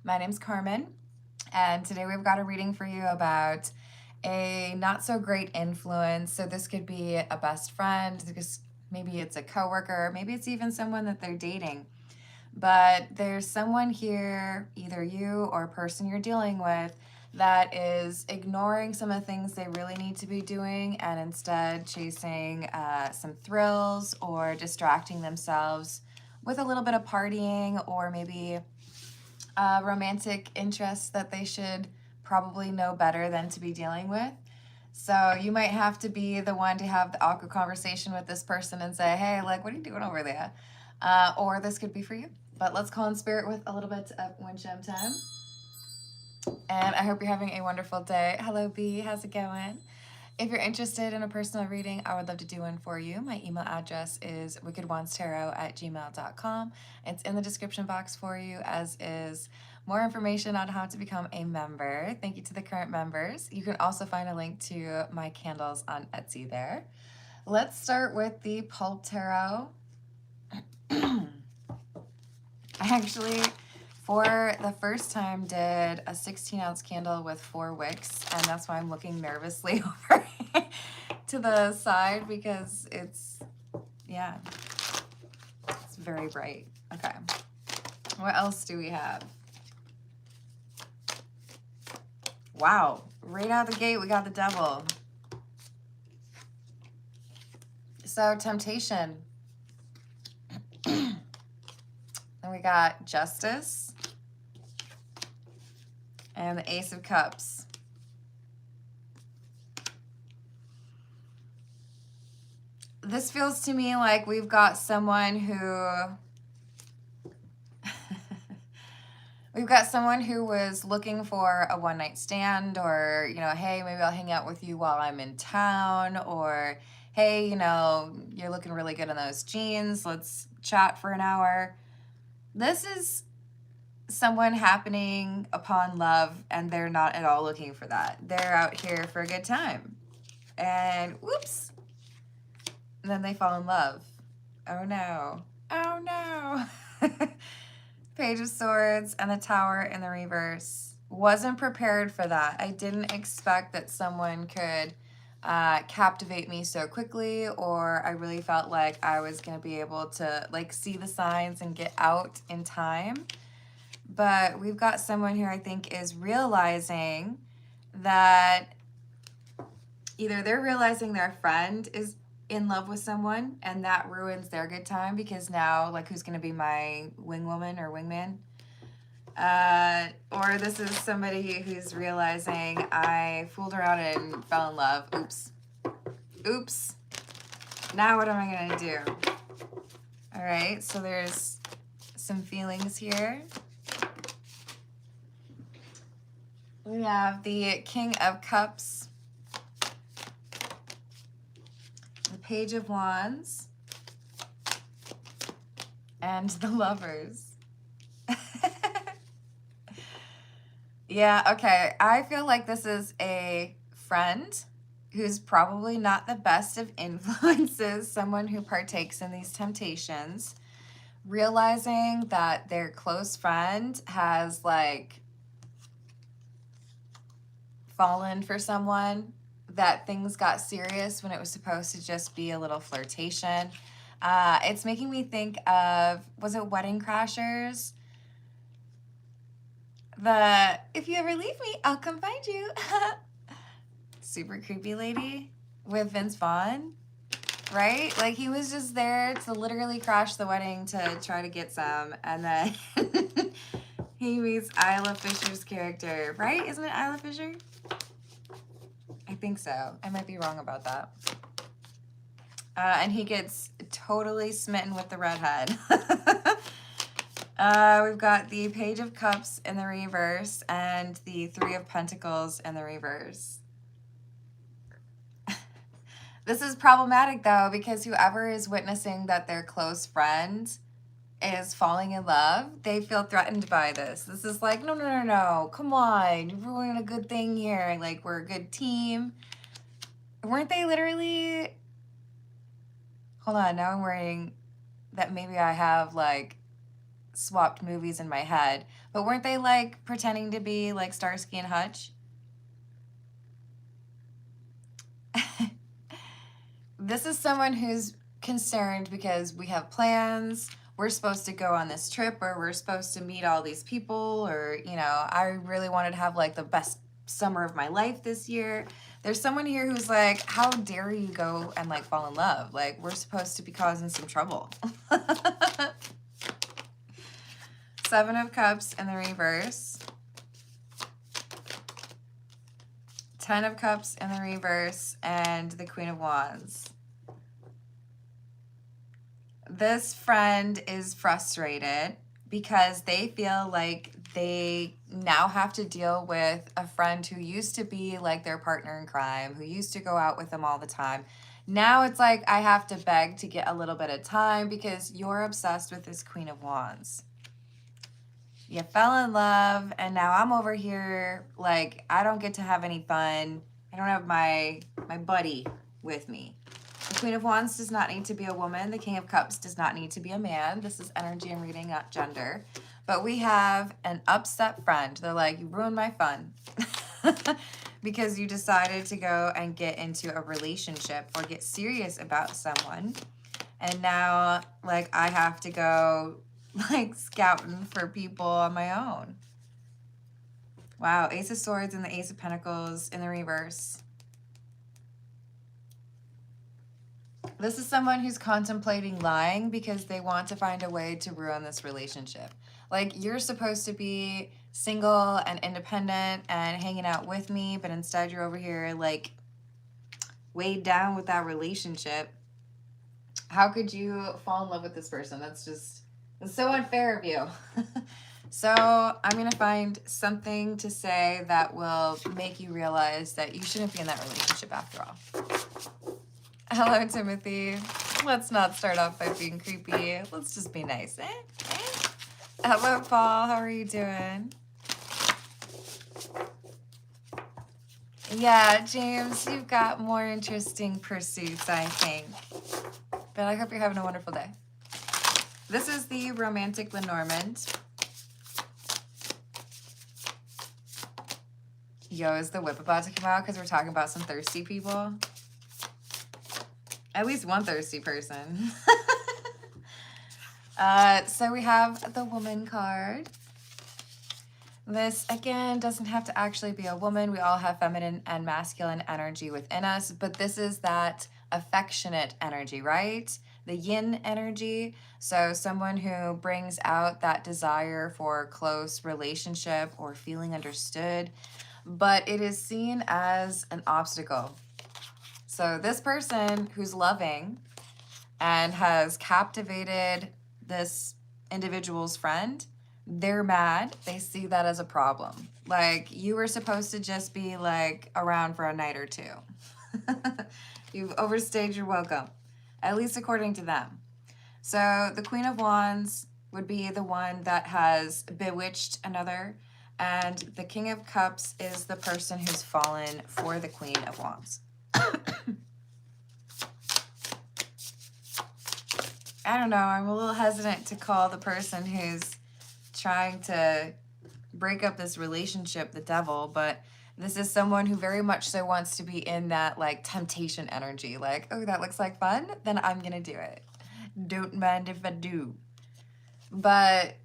My name's Carmen, and today we've got a reading for you about a not so great influence. So this could be a best friend, because maybe it's a coworker, maybe it's even someone that they're dating. But there's someone here, either you or a person you're dealing with, that is ignoring some of the things they really need to be doing and instead chasing some thrills or distracting themselves with a little bit of partying or maybe romantic interests that they should probably know better than to be dealing with. So you might have to be the one to have the awkward conversation with this person and say, hey, like, what are you doing over there? Or this could be for you. But let's call in spirit with a little bit of wind chime time. And I hope you're having a wonderful day. Hello, B. How's it going? If you're interested in a personal reading, I would love to do one for you. My email address is wickedwandstarot@gmail.com. It's in the description box for you, as is more information on how to become a member. Thank you to the current members. You can also find a link to my candles on Etsy there. Let's start with the Pulp Tarot. I actually, for the first time, did a 16-ounce candle with 4 wicks, and that's why I'm looking nervously over to the side, because it's very bright. Okay. What else do we have? Wow. Right out the gate, we got the Devil. So, temptation. And we got Justice and the Ace of Cups. This feels to me like we've got someone who was looking for a one-night stand, or, hey, maybe I'll hang out with you while I'm in town, or hey, you're looking really good in those jeans. Let's chat for an hour. This is someone happening upon love, and they're not at all looking for that. They're out here for a good time. And whoops. And then they fall in love. Oh no. Oh no. Page of Swords and the Tower in the reverse. Wasn't prepared for that. I didn't expect that someone could captivate me so quickly, or I really felt like I was going to be able to see the signs and get out in time. But we've got someone here I think is realizing that either they're realizing their friend is in love with someone and that ruins their good time, because now, who's going to be my wing woman or wingman? Or this is somebody who's realizing I fooled around and fell in love. Oops. Now what am I going to do? All right, so there's some feelings here. We have the King of Cups, the Page of Wands, and the Lovers. Yeah, okay. I feel like this is a friend who's probably not the best of influences, someone who partakes in these temptations, realizing that their close friend has fallen for someone, that things got serious when it was supposed to just be a little flirtation. It's making me think of, was it Wedding Crashers? If you ever leave me, I'll come find you. Super creepy lady with Vince Vaughn, right? He was just there to literally crash the wedding to try to get some, and then he meets Isla Fisher's character, right? Isn't it Isla Fisher? I think so. I might be wrong about that. And he gets totally smitten with the redhead. We've got the Page of Cups in the reverse and the Three of Pentacles in the reverse. This is problematic, though, because whoever is witnessing that their close friend is falling in love, they feel threatened by this. This is like, no, come on, you're ruining a good thing here. We're a good team. Weren't they literally... Hold on, now I'm worrying that maybe I have, swapped movies in my head. But weren't they like pretending to be like Starsky and Hutch? This is someone who's concerned because we have plans. We're supposed to go on this trip, or we're supposed to meet all these people, or, you know, I really wanted to have like the best summer of my life this year. There's someone here who's like, how dare you go and like fall in love? Like, we're supposed to be causing some trouble. Seven of Cups in the reverse. 10 of Cups in the reverse, and the Queen of Wands. This friend is frustrated because they feel like they now have to deal with a friend who used to be like their partner in crime, who used to go out with them all the time. Now it's like, I have to beg to get a little bit of time because you're obsessed with this Queen of Wands. You fell in love, and now I'm over here like I don't get to have any fun. I don't have my buddy with me. The Queen of Wands does not need to be a woman. The King of Cups does not need to be a man. This is energy and reading, not gender. But we have an upset friend. They're like, you ruined my fun. Because you decided to go and get into a relationship or get serious about someone. And now, like, I have to go like scouting for people on my own. Wow, Ace of Swords and the Ace of Pentacles in the reverse. This is someone who's contemplating lying because they want to find a way to ruin this relationship. Like, you're supposed to be single and independent and hanging out with me, but instead you're over here like weighed down with that relationship. How could you fall in love with this person? That's so unfair of you. So I'm going to find something to say that will make you realize that you shouldn't be in that relationship after all. Hello, Timothy. Let's not start off by being creepy. Let's just be nice, eh? Hello, Paul. How are you doing? Yeah, James, you've got more interesting pursuits, I think. But I hope you're having a wonderful day. This is the romantic Lenormand. Yo, is the whip about to come out because we're talking about some thirsty people? At least one thirsty person. So we have the woman card. This, again, doesn't have to actually be a woman. We all have feminine and masculine energy within us, but this is that affectionate energy, right? The yin energy. So someone who brings out that desire for close relationship or feeling understood, but it is seen as an obstacle. So this person who's loving and has captivated this individual's friend, they're mad. They see that as a problem. Like, you were supposed to just be like around for a night or two. You've overstayed your welcome, at least according to them. So the Queen of Wands would be the one that has bewitched another, and the King of Cups is the person who's fallen for the Queen of Wands. I don't know, I'm a little hesitant to call the person who's trying to break up this relationship the devil, but this is someone who very much so wants to be in that like temptation energy. Like, oh, that looks like fun, then I'm gonna do it. Don't mind if I do. But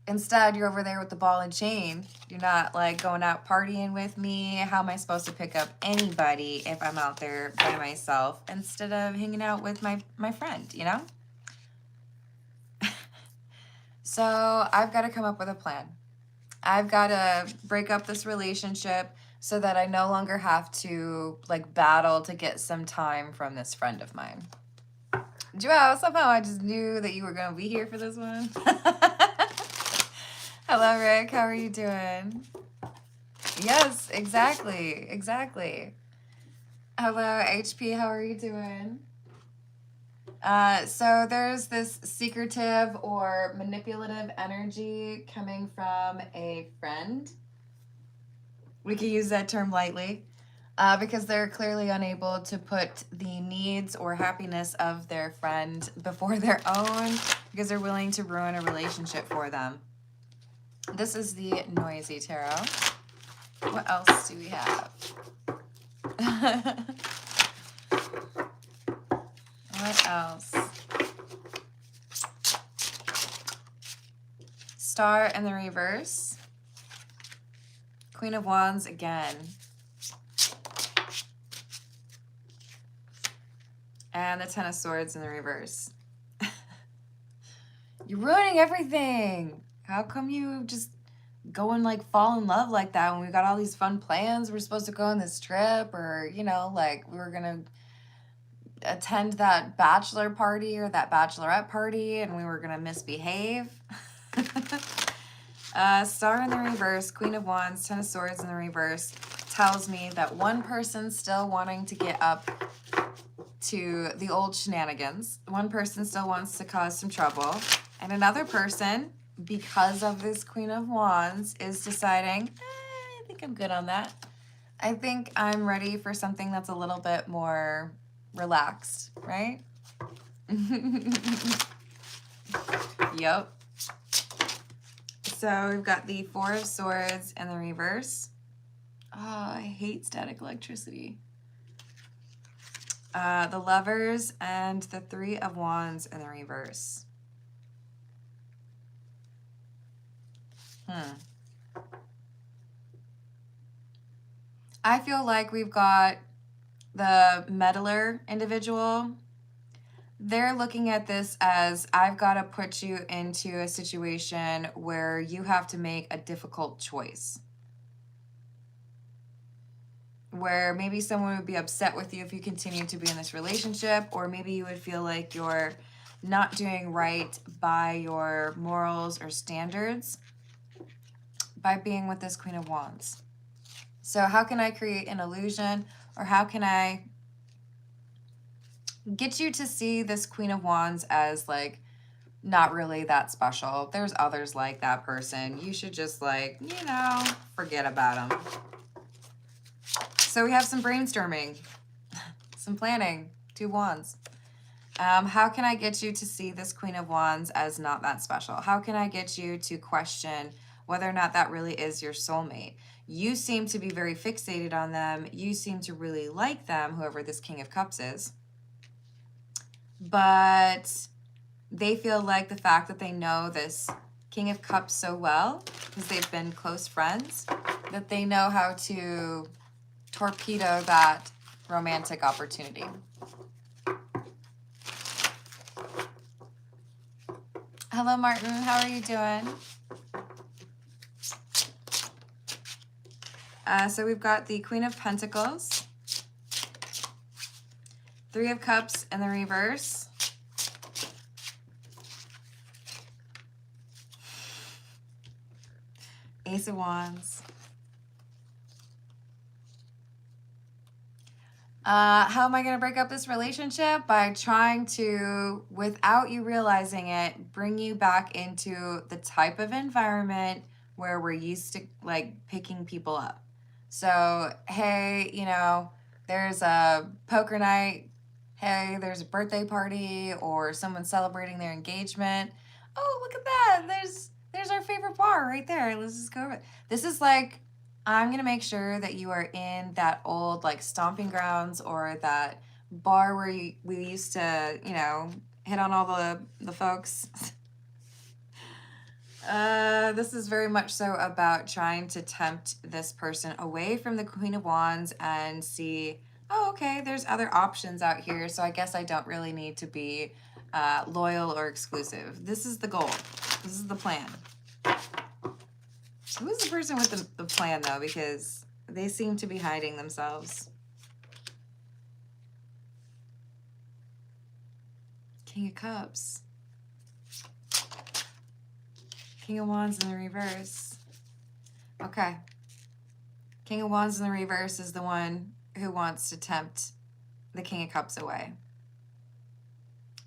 instead, you're over there with the ball and chain. You're not like going out partying with me. How am I supposed to pick up anybody if I'm out there by myself instead of hanging out with my friend, you know? So I've got to come up with a plan. I've got to break up this relationship so that I no longer have to like battle to get some time from this friend of mine. Joelle, somehow I just knew that you were going to be here for this one. Hello, Rick. How are you doing? Yes, exactly. Exactly. Hello, HP. How are you doing? So there's this secretive or manipulative energy coming from a friend. We can use that term lightly because they're clearly unable to put the needs or happiness of their friend before their own because they're willing to ruin a relationship for them. This is the noisy tarot. What else do we have? What else? Star in the reverse. Queen of Wands again. And the Ten of Swords in the reverse. You're ruining everything. How come you just go and like fall in love like that when we got all these fun plans? We're supposed to go on this trip, or, you know, like we were gonna attend that bachelor party or that bachelorette party and we were gonna misbehave. Star in the reverse, Queen of Wands, Ten of Swords in the reverse tells me that one person's still wanting to get up to the old shenanigans. One person still wants to cause some trouble. And another person, because of this Queen of Wands, is deciding, I think I'm good on that. I think I'm ready for something that's a little bit more relaxed, right? Yep. So we've got the Four of Swords in the reverse. Oh, I hate static electricity. The Lovers and the Three of Wands in the reverse. I feel like we've got the meddler individual. They're looking at this as, I've got to put you into a situation where you have to make a difficult choice. Where maybe someone would be upset with you if you continue to be in this relationship, or maybe you would feel like you're not doing right by your morals or standards by being with this Queen of Wands. So how can I create an illusion, or how can I get you to see this Queen of Wands as like not really that special? There's others like that person. You should just like, you know, forget about them. So we have some brainstorming, some planning, 2 wands. How can I get you to see this Queen of Wands as not that special? How can I get you to question whether or not that really is your soulmate? You seem to be very fixated on them. You seem to really like them, whoever this King of Cups is. But they feel like the fact that they know this King of Cups so well, because they've been close friends, that they know how to torpedo that romantic opportunity. Hello, Martin. How are you doing? So we've got the Queen of Pentacles, Three of Cups in the reverse, Ace of Wands. How am I going to break up this relationship? By trying to, without you realizing it, bring you back into the type of environment where we're used to like picking people up. So, hey, you know, there's a poker night. Hey, there's a birthday party, or someone celebrating their engagement. Oh, look at that. There's our favorite bar right there. Let's just go over it. This is like, I'm going to make sure that you are in that old like stomping grounds, or that bar where we used to, you know, hit on all the folks. This is very much so about trying to tempt this person away from the Queen of Wands and see, oh, okay, there's other options out here, so I guess I don't really need to be loyal or exclusive. This is the goal. This is the plan. Who is the person with the plan, though? Because they seem to be hiding themselves. King of Cups. King of Wands in the reverse. Okay. King of Wands in the reverse is the one who wants to tempt the King of Cups away.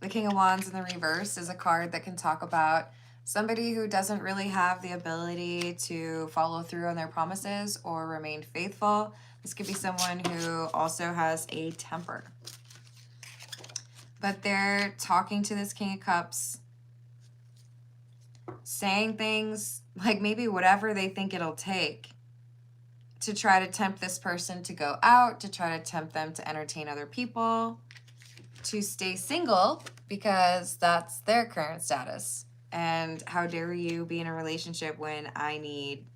The King of Wands in the reverse is a card that can talk about somebody who doesn't really have the ability to follow through on their promises or remain faithful. This could be someone who also has a temper. But they're talking to this King of Cups, saying things like maybe whatever they think it'll take to try to tempt this person to go out, to try to tempt them to entertain other people, to stay single because that's their current status. And how dare you be in a relationship when I need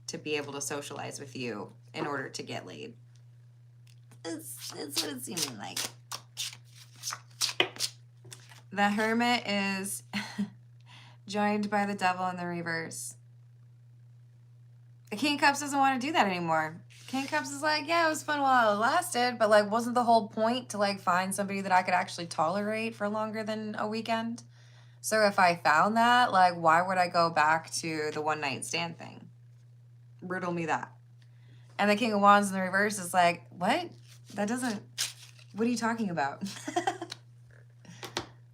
to be able to socialize with you in order to get laid. It's what it's seeming like. The Hermit is joined by the Devil in the reverse. The King of Cups doesn't want to do that anymore. King of Cups is like, yeah, it was fun while it lasted, but like, wasn't the whole point to like find somebody that I could actually tolerate for longer than a weekend? So if I found that, like, why would I go back to the one night stand thing? Riddle me that. And the King of Wands in the reverse is like, what? That doesn't, what are you talking about?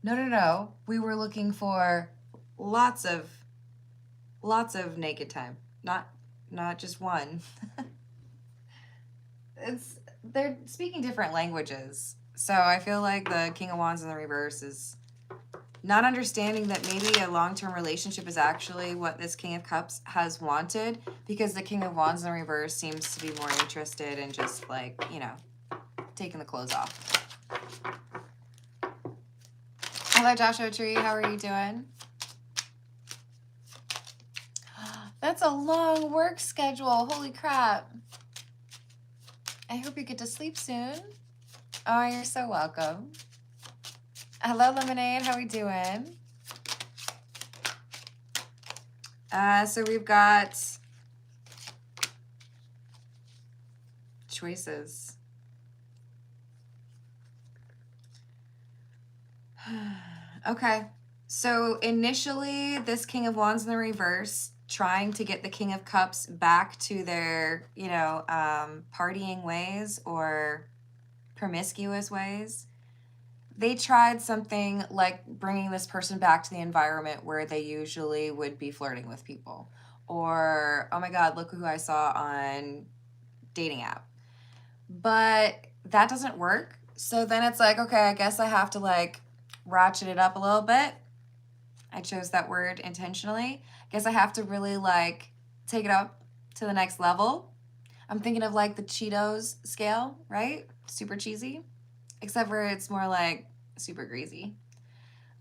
No. We were looking for lots of naked time. Not just one. They're speaking different languages. So I feel like the King of Wands in the reverse is not understanding that maybe a long-term relationship is actually what this King of Cups has wanted, because the King of Wands in the reverse seems to be more interested in just like, you know, taking the clothes off. Hello, Joshua Tree. How are you doing? That's a long work schedule. Holy crap. I hope you get to sleep soon. Oh, you're so welcome. Hello, Lemonade. How we doing? So we've got choices. Okay. So initially, this King of Wands in the reverse, trying to get the King of Cups back to their, you know, partying ways or promiscuous ways. They tried something like bringing this person back to the environment where they usually would be flirting with people. Or, oh my God, look who I saw on dating app. But that doesn't work. So then it's like, okay, I guess I have to like ratchet it up a little bit. I chose that word intentionally. I guess I have to really like take it up to the next level. I'm thinking of like the Cheetos scale, right? Super cheesy. Except for it's more like super greasy.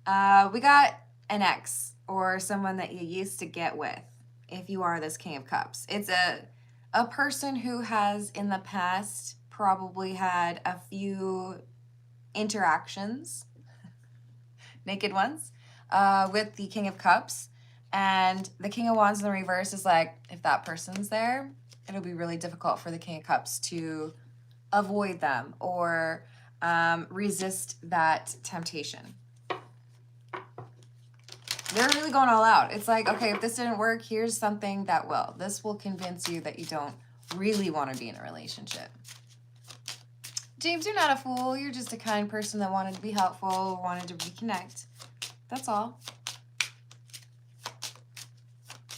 We got an ex or someone that you used to get with if you are this King of Cups. It's a person who has in the past probably had a few interactions, naked ones, with the King of Cups. And the King of Wands in the reverse is like, if that person's there, it'll be really difficult for the King of Cups to avoid them or resist that temptation. They're really going all out. It's like, okay, if this didn't work, here's something that will. This will convince you that you don't really want to be in a relationship. James, you're not a fool. You're just a kind person that wanted to be helpful, wanted to reconnect. That's all.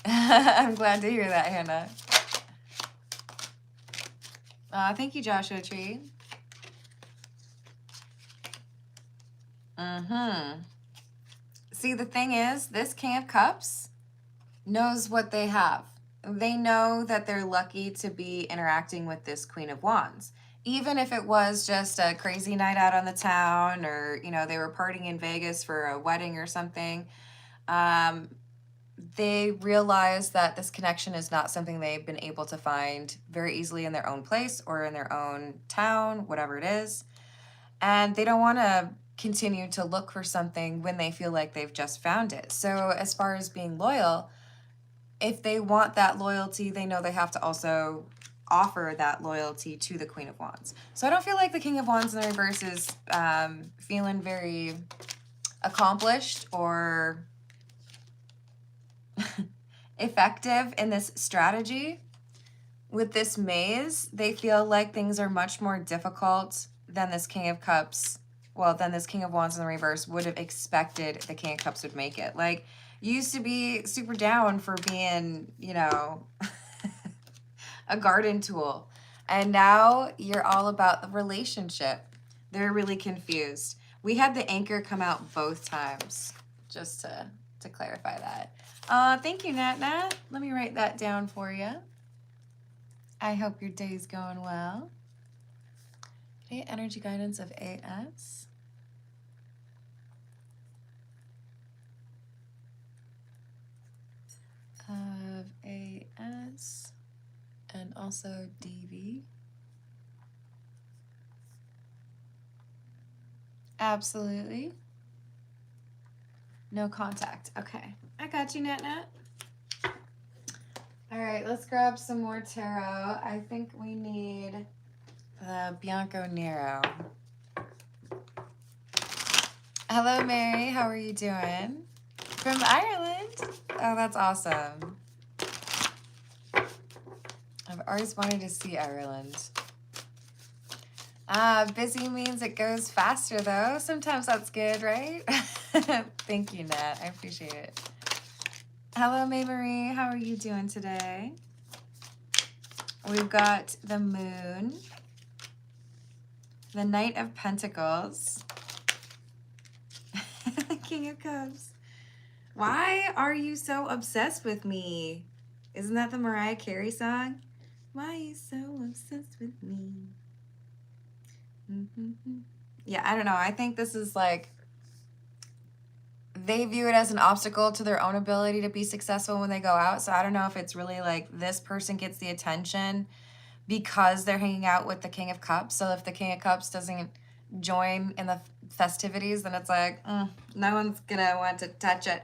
I'm glad to hear that, Hannah. Thank you, Joshua Tree. See, the thing is, this King of Cups knows what they have. They know that they're lucky to be interacting with this Queen of Wands. Even if it was just a crazy night out on the town or, you know, they were partying in Vegas for a wedding or something, they realize that this connection is not something they've been able to find very easily in their own place or in their own town, whatever it is. And they don't want to continue to look for something when they feel like they've just found it. So as far as being loyal, if they want that loyalty, they know they have to also offer that loyalty to the Queen of Wands. So I don't feel like the King of Wands in the reverse is feeling very accomplished or effective in this strategy. With this maze, they feel like things are much more difficult than this King of Cups, than this King of Wands in the reverse would have expected the King of Cups would make it. Like, you used to be super down for being, you know, a garden tool. And now you're all about the relationship. They're really confused. We had the anchor come out both times, just to clarify that. Thank you, Nat Nat. Let me write that down for you. I hope your day's going well. Okay, energy guidance of AS. Of AS and also DV. Absolutely. No contact. Okay. I got you, Nat Nat. All right, let's grab some more tarot. I think we need the Bianco Nero. Hello, Mary. How are you doing? From Ireland? Oh, that's awesome. I've always wanted to see Ireland. Busy means it goes faster, though. Sometimes that's good, right? Thank you, Nat. I appreciate it. Hello, May Marie. How are you doing today? We've got the Moon, the Knight of Pentacles, the King of Cups. Why are you so obsessed with me? Isn't that the Mariah Carey song? Why are you so obsessed with me? Yeah, I don't know. I think this is like, they view it as an obstacle to their own ability to be successful when they go out. So I don't know if it's really like this person gets the attention because they're hanging out with the King of Cups. So if the King of Cups doesn't join in the festivities, then it's like, no one's gonna want to touch it.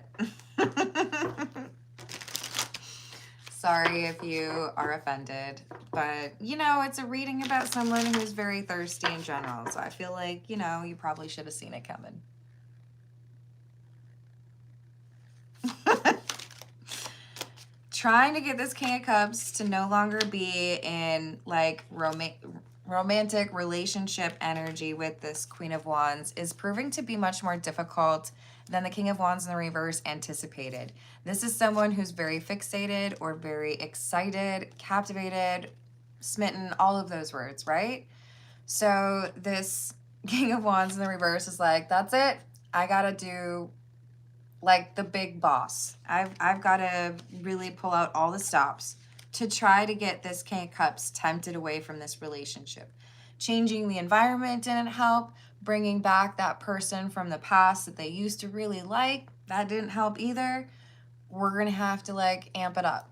Sorry if you are offended, but you know, it's a reading about someone who's very thirsty in general. So I feel like, you know, you probably should have seen it coming. Trying to get this King of Cups to no longer be in like romantic relationship energy with this Queen of Wands is proving to be much more difficult than the King of Wands in the reverse anticipated. This is someone who's very fixated or very excited, captivated, smitten, all of those words, right? So this King of Wands in the reverse is like, that's it. I gotta do like the big boss. I've got to really pull out all the stops to try to get this King of Cups tempted away from this relationship. Changing the environment didn't help. Bringing back that person from the past that they used to really like, that didn't help either. We're going to have to like amp it up.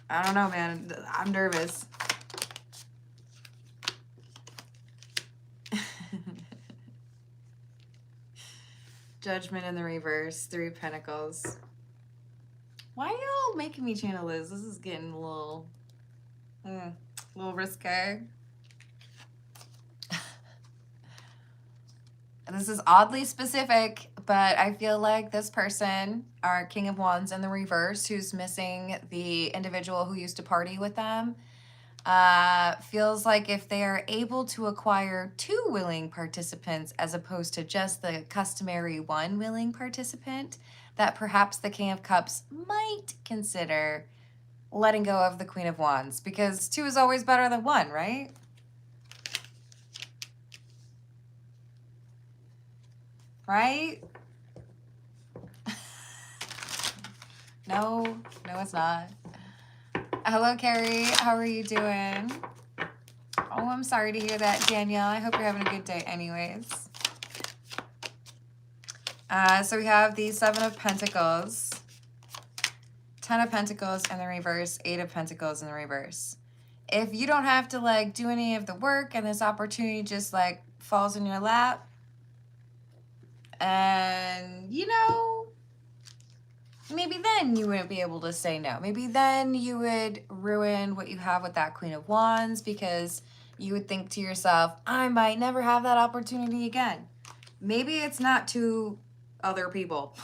I don't know, man. I'm nervous. Judgment in the reverse, 3 of Pentacles. Why y'all making me channel this? This is getting a little risque. This is oddly specific, but I feel like this person, our King of Wands in the reverse, who's missing the individual who used to party with them, feels like if they are able to acquire 2 willing participants as opposed to just the customary 1 willing participant, that perhaps the King of Cups might consider letting go of the Queen of Wands, because 2 is always better than 1, right? Right? No, it's not. Hello, Carrie. How are you doing? Oh, I'm sorry to hear that, Danielle. I hope you're having a good day anyways. So we have the 7 of Pentacles, 10 of Pentacles in the reverse, 8 of Pentacles in the reverse. If you don't have to like do any of the work and this opportunity just like falls in your lap, and you know, maybe then you wouldn't be able to say no. Maybe then you would ruin what you have with that Queen of Wands, because you would think to yourself, I might never have that opportunity again. Maybe it's not to other people.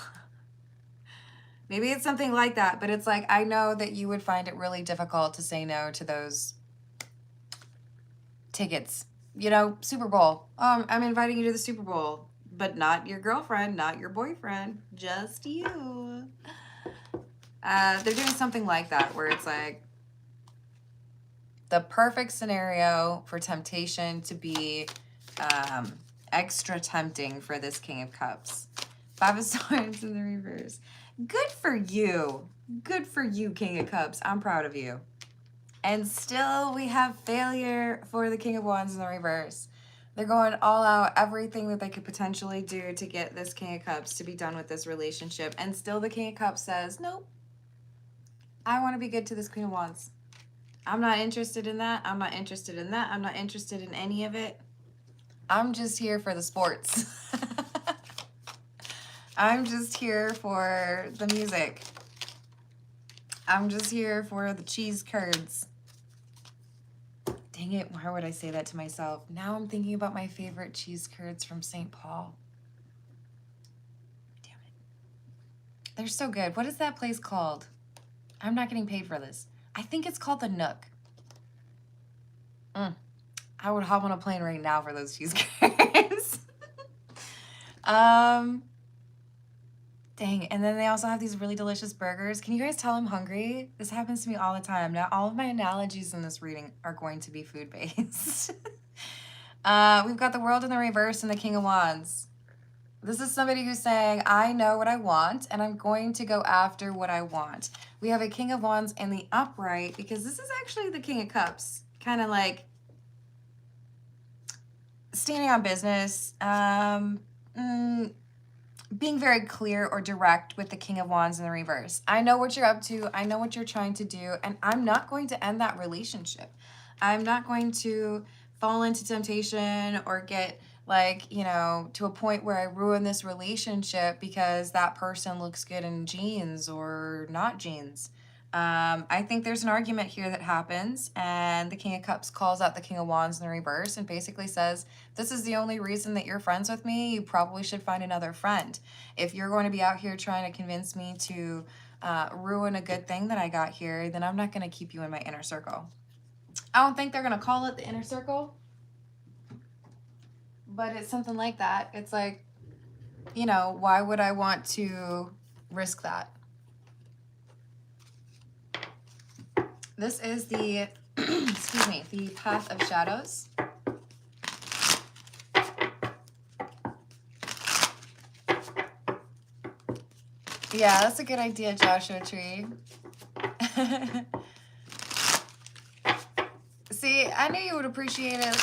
Maybe it's something like that, but it's like, I know that you would find it really difficult to say no to those tickets. You know, Super Bowl. I'm inviting you to the Super Bowl, but not your girlfriend, not your boyfriend, just you. They're doing something like that where it's like the perfect scenario for temptation to be extra tempting for this King of Cups. Five of Swords in the reverse. Good for you. Good for you, King of Cups. I'm proud of you. And still we have failure for the King of Wands in the reverse. They're going all out, everything that they could potentially do to get this King of Cups to be done with this relationship. And still the King of Cups says, nope, I want to be good to this Queen of Wands. I'm not interested in that. I'm not interested in that. I'm not interested in any of it. I'm just here for the sports. I'm just here for the music. I'm just here for the cheese curds. Dang it, why would I say that to myself? Now I'm thinking about my favorite cheese curds from St. Paul. Damn it. They're so good. What is that place called? I'm not getting paid for this. I think it's called the Nook. I would hop on a plane right now for those cheese curds. Dang, and then they also have these really delicious burgers. Can you guys tell I'm hungry? This happens to me all the time. Now, all of my analogies in this reading are going to be food-based. We've got the World in the reverse and the King of Wands. This is somebody who's saying, I know what I want, and I'm going to go after what I want. We have a King of Wands in the upright, because this is actually the King of Cups. Kind of like standing on business, being very clear or direct with the King of Wands in the reverse. I know what you're up to. I know what you're trying to do. And I'm not going to end that relationship. I'm not going to fall into temptation or get like, you know, to a point where I ruin this relationship because that person looks good in jeans or not jeans. I think there's an argument here that happens, and the King of Cups calls out the King of Wands in the reverse and basically says, this is the only reason that you're friends with me. You probably should find another friend. If you're going to be out here trying to convince me to ruin a good thing that I got here, then I'm not going to keep you in my inner circle. I don't think they're going to call it the inner circle, but it's something like that. It's like, you know, why would I want to risk that? This is the, excuse me, the Path of Shadows. Yeah, that's a good idea, Joshua Tree. See, I knew you would appreciate it.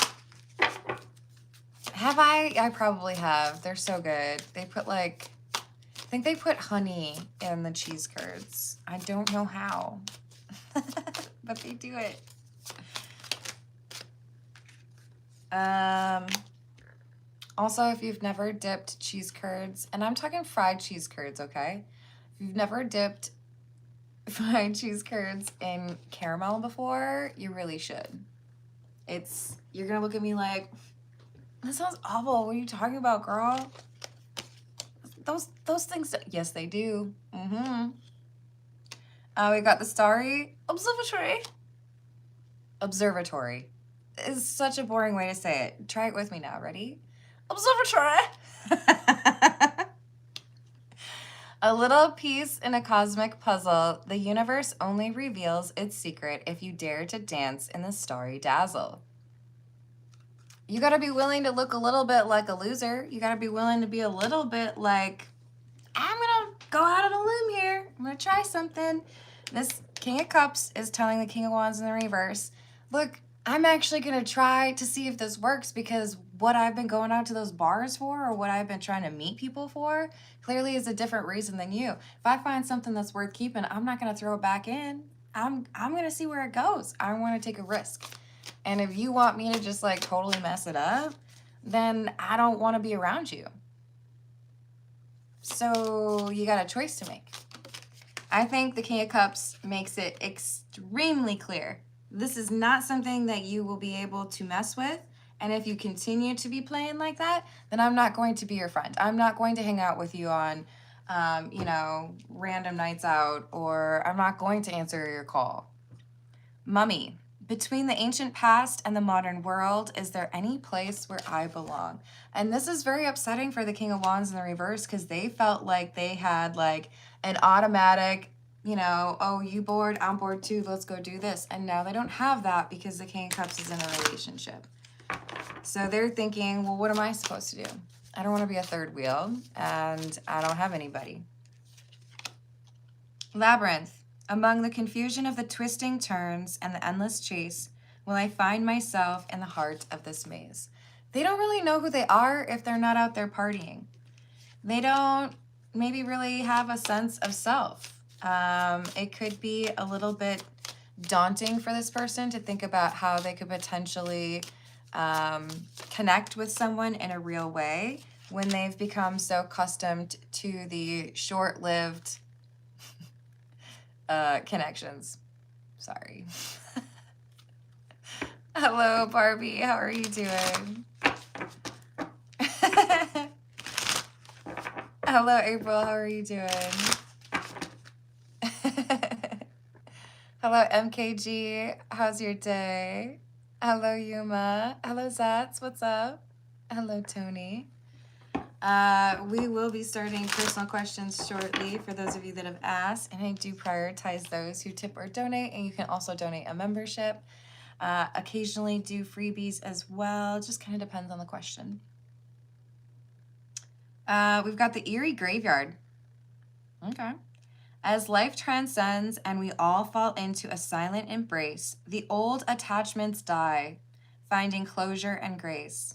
Have I? I probably have. They're so good. They put like, I think they put honey in the cheese curds. I don't know how. But they do it. Also, if you've never dipped cheese curds, and I'm talking fried cheese curds, okay? If you've never dipped fried cheese curds in caramel before, you really should. You're gonna look at me like, that sounds awful. What are you talking about, girl? Those things, yes, they do. We got the Starry Observatory. Observatory is such a boring way to say it. Try it with me now. Ready? Observatory. A little piece in a cosmic puzzle. The universe only reveals its secret if you dare to dance in the starry dazzle. You got to be willing to look a little bit like a loser. You got to be willing to be a little bit like, I'm going to go out on a limb here. I'm going to try something. This King of Cups is telling the King of Wands in the reverse, look, I'm actually going to try to see if this works, because what I've been going out to those bars for, or what I've been trying to meet people for, clearly is a different reason than you. If I find something that's worth keeping, I'm not going to throw it back in. I'm going to see where it goes. I want to take a risk. And if you want me to just like totally mess it up, then I don't want to be around you. So you got a choice to make. I think the King of Cups makes it extremely clear. This is not something that you will be able to mess with. And if you continue to be playing like that, then I'm not going to be your friend. I'm not going to hang out with you on, you know, random nights out, or I'm not going to answer your call. Mummy, between the ancient past and the modern world, is there any place where I belong? And this is very upsetting for the King of Wands in the reverse, because they felt like they had like an automatic, you know, oh, you bored? I'm bored too. Let's go do this. And now they don't have that because the King of Cups is in a relationship. So they're thinking, well, what am I supposed to do? I don't want to be a third wheel, and I don't have anybody. Labyrinth. Among the confusion of the twisting turns and the endless chase, will I find myself in the heart of this maze? They don't really know who they are if they're not out there partying. They don't maybe really have a sense of self. It could be a little bit daunting for this person to think about how they could potentially connect with someone in a real way when they've become so accustomed to the short-lived connections. Sorry. Hello, Barbie. How are you doing? Hello, April. How are you doing? Hello, MKG. How's your day? Hello, Yuma. Hello, Zats. What's up? Hello, Tony. We will be starting personal questions shortly for those of you that have asked, and I do prioritize those who tip or donate, and you can also donate a membership. Occasionally do freebies as well. It just kind of depends on the question. We've got the eerie graveyard. Okay. As life transcends and we all fall into a silent embrace, the old attachments die, finding closure and grace.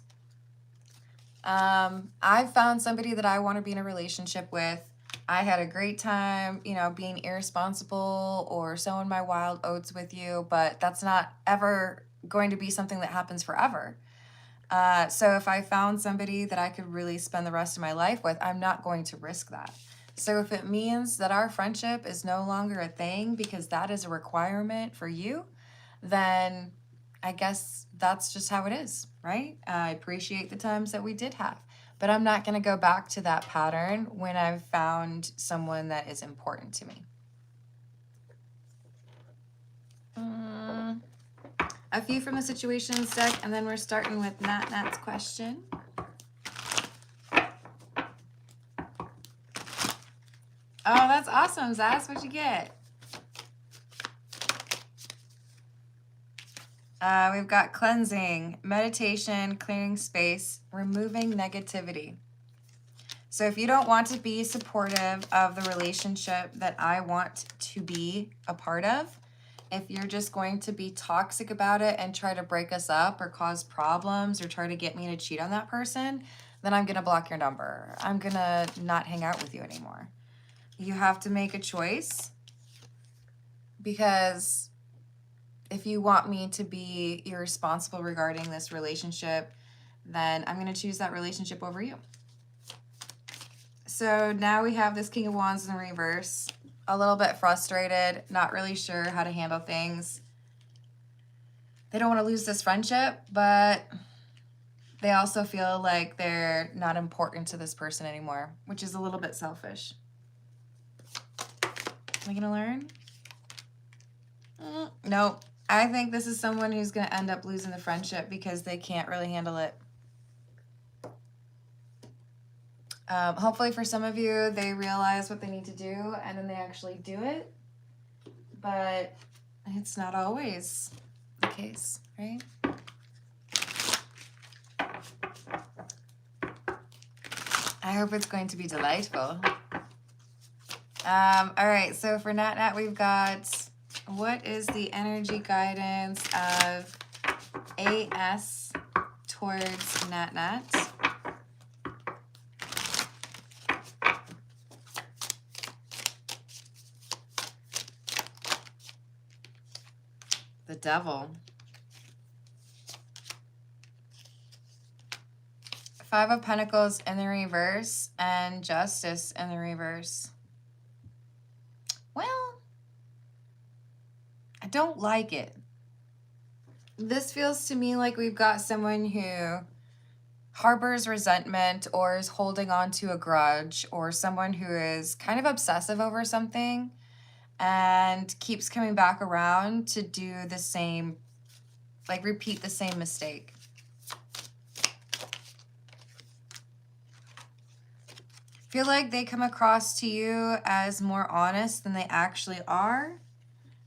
I've found somebody that I want to be in a relationship with. I had a great time, you know, being irresponsible or sowing my wild oats with you, but that's not ever going to be something that happens forever. So if I found somebody that I could really spend the rest of my life with, I'm not going to risk that. So if it means that our friendship is no longer a thing because that is a requirement for you, then I guess that's just how it is, right? I appreciate the times that we did have, but I'm not going to go back to that pattern when I've found someone that is important to me. A few from the situations deck, and then we're starting with Nat's question. Oh, that's awesome, Zaz. What'd you get? We've got cleansing, meditation, clearing space, removing negativity. So if you don't want to be supportive of the relationship that I want to be a part of, if you're just going to be toxic about it and try to break us up or cause problems or try to get me to cheat on that person, then I'm going to block your number. I'm going to not hang out with you anymore. You have to make a choice, because if you want me to be irresponsible regarding this relationship, then I'm going to choose that relationship over you. So now we have this King of Wands in the reverse. A little bit frustrated, not really sure how to handle things. They don't want to lose this friendship, but they also feel like they're not important to this person anymore, which is a little bit selfish. Am I going to learn? Nope. I think this is someone who's going to end up losing the friendship because they can't really handle it. Hopefully for some of you, they realize what they need to do and then they actually do it. But it's not always the case, right? I hope it's going to be delightful. All right, so for Nat, we've got, what is the energy guidance of AS towards Nat? The Devil. 5 of Pentacles in the reverse and Justice in the reverse. Well, I don't like it. This feels to me like we've got someone who harbors resentment or is holding on to a grudge, or someone who is kind of obsessive over something and keeps coming back around to do the same, like repeat the same mistake. Feel like they come across to you as more honest than they actually are.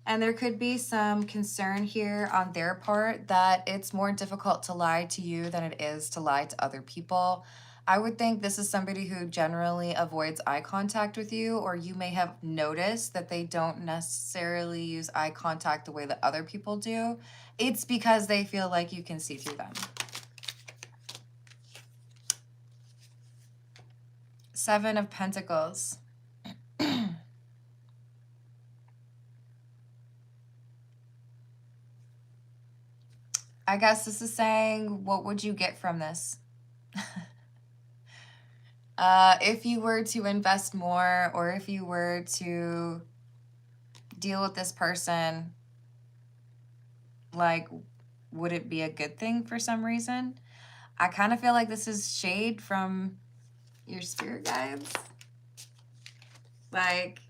And there could be some concern here on their part that it's more difficult to lie to you than it is to lie to other people. I would think this is somebody who generally avoids eye contact with you, or you may have noticed that they don't necessarily use eye contact the way that other people do. It's because they feel like you can see through them. Seven of Pentacles. I guess this is saying, what would you get from this? If you were to invest more, or if you were to deal with this person, like, would it be a good thing for some reason? I kind of feel like this is shade from your spirit guides. Like,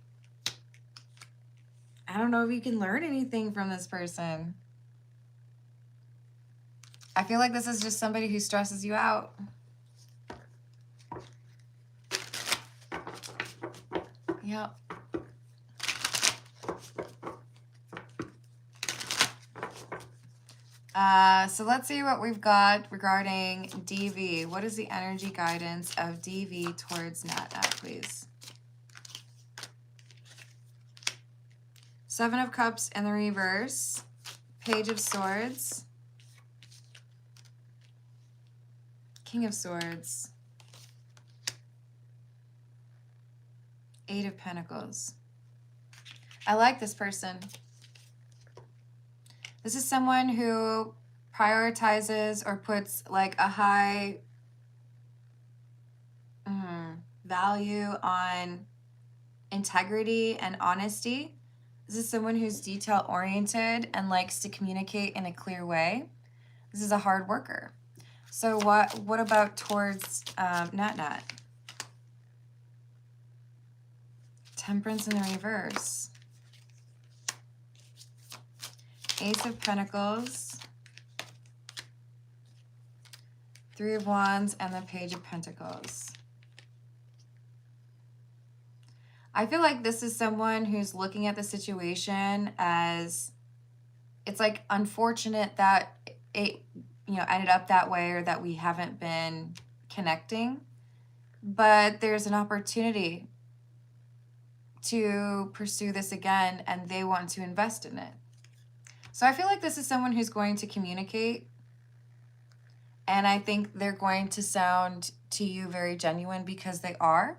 I don't know if you can learn anything from this person. I feel like this is just somebody who stresses you out. Yep. So let's see what we've got regarding DV. What is the energy guidance of DV towards Nat, please? Seven of Cups in the reverse. Page of Swords. King of Swords. Eight of Pentacles. I like this person. This is someone who prioritizes or puts like a high value on integrity and honesty. This is someone who's detail oriented and likes to communicate in a clear way. This is a hard worker. So what about towards Nat? Temperance in the reverse. Ace of Pentacles. Three of Wands and the Page of Pentacles. I feel like this is someone who's looking at the situation as, it's like unfortunate that it ended up that way, or that we haven't been connecting, but there's an opportunity to pursue this again, and they want to invest in it. So I feel like this is someone who's going to communicate, and I think they're going to sound to you very genuine because they are,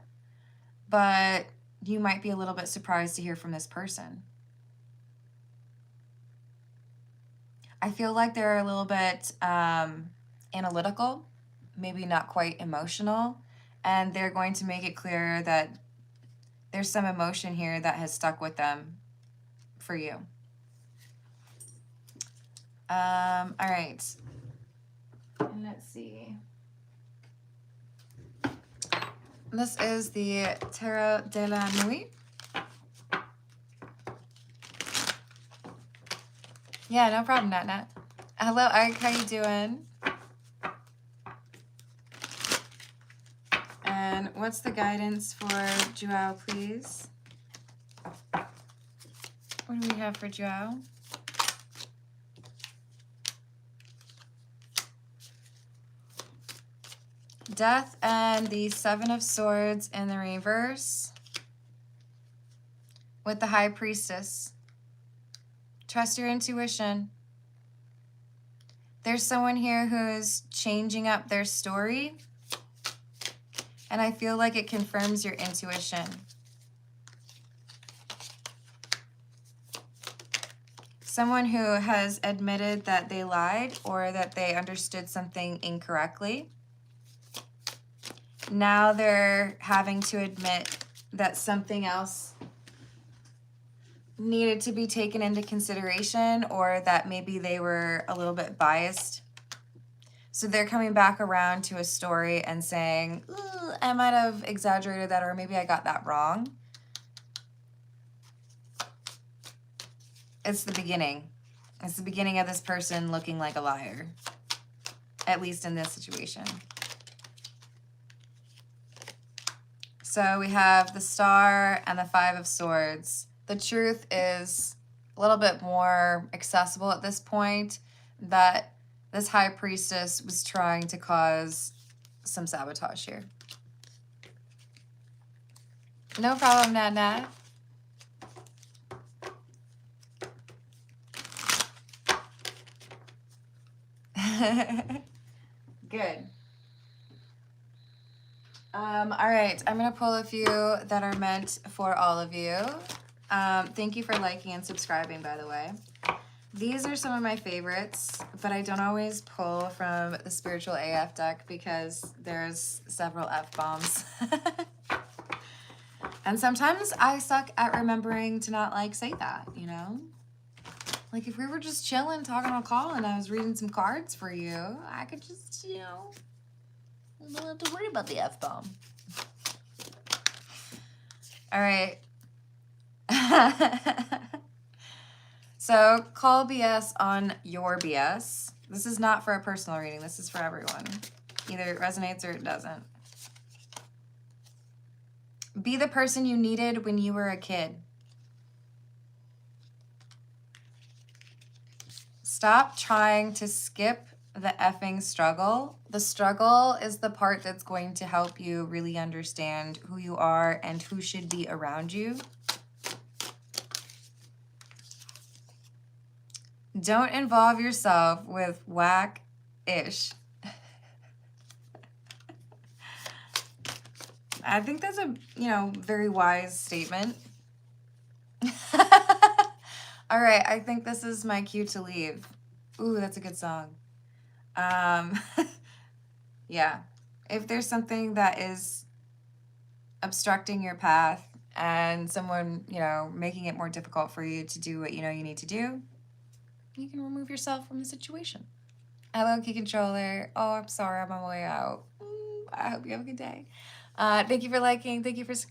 but you might be a little bit surprised to hear from this person. I feel like they're a little bit analytical, maybe not quite emotional, and they're going to make it clear that there's some emotion here that has stuck with them for you. All right. And let's see. This is the Tarot de la Nuit. Yeah, no problem, Nat. Hello, Ike. How you doing? And what's the guidance for Joao, please? What do we have for Joao? Death and the Seven of Swords in the reverse with the High Priestess. Trust your intuition. There's someone here who's changing up their story, and I feel like it confirms your intuition. Someone who has admitted that they lied or that they understood something incorrectly. Now they're having to admit that something else needed to be taken into consideration, or that maybe they were a little bit biased. So they're coming back around to a story and saying, I might have exaggerated that, or maybe I got that wrong. It's the beginning. It's the beginning of this person looking like a liar, at least in this situation. So we have the Star and the Five of Swords. The truth is a little bit more accessible at this point, that this High Priestess was trying to cause some sabotage here. No problem, Nana. Good. All right, I'm gonna pull a few that are meant for all of you. Thank you for liking and subscribing, by the way. These are some of my favorites, but I don't always pull from the Spiritual AF deck because there's several F-bombs. And sometimes I suck at remembering to not, like, say that, you know? Like, if we were just chilling, talking on a call, and I was reading some cards for you, I could just, you know, don't have to worry about the F-bomb. All right. So, call BS on your BS. This is not for a personal reading. This is for everyone. Either it resonates or it doesn't. Be the person you needed when you were a kid. Stop trying to skip the effing struggle. The struggle is the part that's going to help you really understand who you are and who should be around you. Don't involve yourself with whack-ish. I think that's a, you know, very wise statement. All right, I think this is my cue to leave. Ooh, that's a good song. Yeah, if there's something that is obstructing your path and someone, you know, making it more difficult for you to do what you know you need to do, you can remove yourself from the situation. Hello, Key Controller. Oh, I'm sorry, I'm on my way out. I hope you have a good day. Thank you for liking. Thank you for